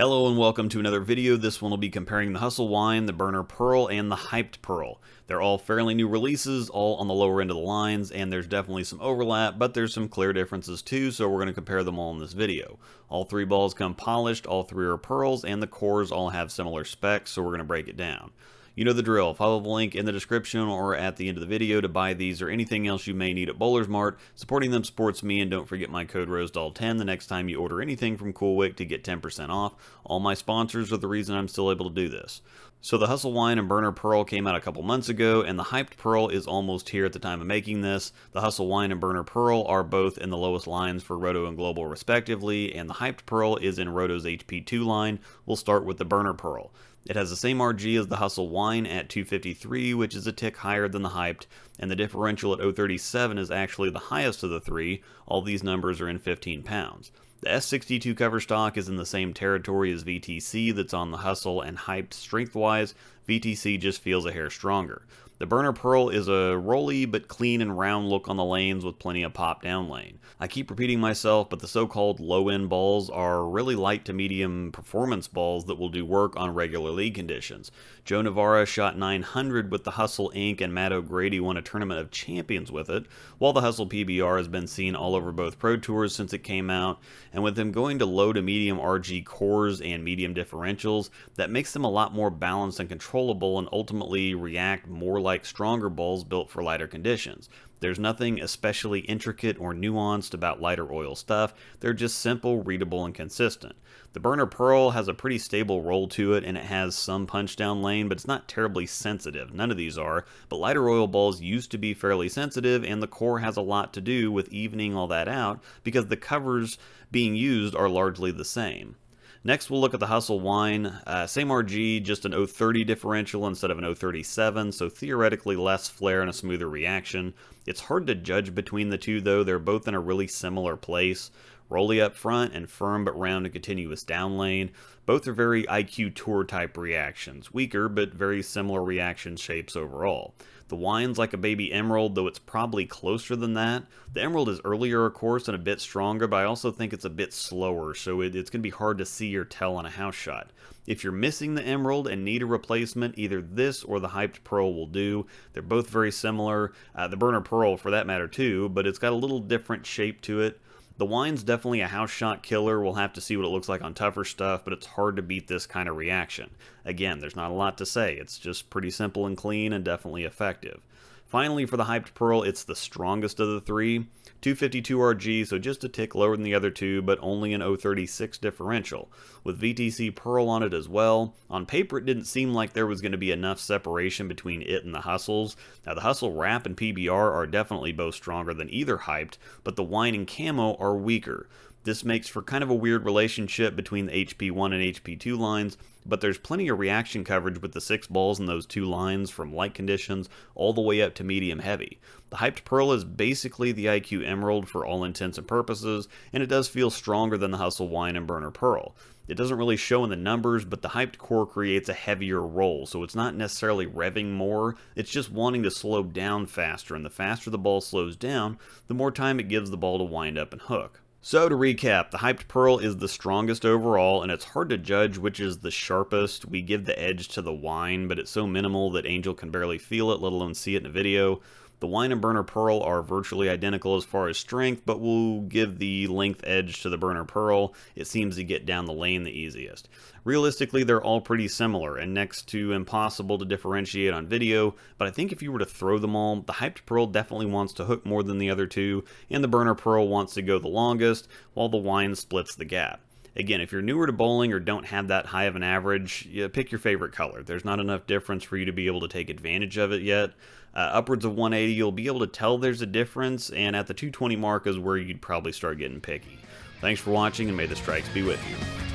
Hello and welcome to another video. This one will be comparing the Hustle Wine, the Burner Pearl, and the Hyped Pearl. They're all fairly new releases, all on the lower end of the lines, and there's definitely some overlap, but there's some clear differences too, so we're going to compare them all in this video. All three balls come polished, all three are pearls, and the cores all have similar specs, so we're going to break it down. You know the drill. Follow the link in the description or at the end of the video to buy these or anything else you may need at Bowler's Mart. Supporting them supports me, and don't forget my code Rosdahl10 the next time you order anything from CoolWick to get 10% off. All my sponsors are the reason I'm still able to do this. So the Hustle Wine and Burner Pearl came out a couple months ago, and the Hyped Pearl is almost here at the time of making this. The Hustle Wine and Burner Pearl are both in the lowest lines for Roto and Global respectively, and the Hyped Pearl is in Roto's HP2 line. We'll start with the Burner Pearl. It has the same RG as the Hustle Wine at 253, which is a tick higher than the Hyped, and the differential at 037 is actually the highest of the three. All these numbers are in 15 pounds. The S62 cover stock is in the same territory as VTC that's on the Hustle and Hyped strength-wise. VTC just feels a hair stronger. The Burner Pearl is a rolly but clean and round look on the lanes with plenty of pop down lane. I keep repeating myself, but the so-called low-end balls are really light to medium performance balls that will do work on regular league conditions. Joe Navarra shot 900 with the Hustle Inc. and Matt O'Grady won a Tournament of Champions with it, while the Hustle PBR has been seen all over both Pro Tours since it came out, and with them going to low to medium RG cores and medium differentials, that makes them a lot more balanced and controllable and ultimately react more like stronger balls built for lighter conditions. There's nothing especially intricate or nuanced about lighter oil stuff. They're just simple, readable, and consistent. The Burner Pearl has a pretty stable roll to it, and it has some punch down lane, but it's not terribly sensitive. None of these are, but lighter oil balls used to be fairly sensitive, and the core has a lot to do with evening all that out because the covers being used are largely the same. Next, we'll look at the Hustle Wine. Same RG, just an 030 differential instead of an 037, so theoretically less flare and a smoother reaction. It's hard to judge between the two, though. They're both in a really similar place. Rolly up front and firm but round and continuous down lane. Both are very IQ Tour type reactions. Weaker, but very similar reaction shapes overall. The Wine's like a baby Emerald, though it's probably closer than that. The Emerald is earlier, of course, and a bit stronger, but I also think it's a bit slower, so it's going to be hard to see or tell on a house shot. If you're missing the Emerald and need a replacement, either this or the Hyped Pearl will do. They're both very similar. The Burner Pearl, for that matter, too, but it's got a little different shape to it. The Wine's definitely a house shot killer. We'll have to see what it looks like on tougher stuff, but it's hard to beat this kind of reaction. Again, there's not a lot to say. It's just pretty simple and clean and definitely effective. Finally, for the Hyped Pearl, it's the strongest of the three. 252 RG, so just a tick lower than the other two, but only an 036 differential, with VTC Pearl on it as well. On paper, it didn't seem like there was going to be enough separation between it and the Hustles. Now, the Hustle Wrap and PBR are definitely both stronger than either Hyped, but the Wine and Camo are weaker. This makes for kind of a weird relationship between the HP1 and HP2 lines, but there's plenty of reaction coverage with the 6 balls in those two lines from light conditions all the way up to medium heavy. The Hyped Pearl is basically the IQ Emerald for all intents and purposes, and it does feel stronger than the Hustle Wine and Burner Pearl. It doesn't really show in the numbers, but the Hyped core creates a heavier roll, so it's not necessarily revving more, it's just wanting to slow down faster, and the faster the ball slows down, the more time it gives the ball to wind up and hook. So to recap, the Hyped Pearl is the strongest overall, and it's hard to judge which is the sharpest. We give the edge to the Wine, but it's so minimal that Angel can barely feel it, let alone see it in a video. The Wine and Burner Pearl are virtually identical as far as strength, but we'll give the length edge to the Burner Pearl. It seems to get down the lane the easiest. Realistically, they're all pretty similar, and next to impossible to differentiate on video, but I think if you were to throw them all, the Hyped Pearl definitely wants to hook more than the other two, and the Burner Pearl wants to go the longest, while the Wine splits the gap. Again, if you're newer to bowling or don't have that high of an average, pick your favorite color. There's not enough difference for you to be able to take advantage of it yet. Upwards of 180, you'll be able to tell there's a difference, and at the 220 mark is where you'd probably start getting picky. Thanks for watching, and may the strikes be with you.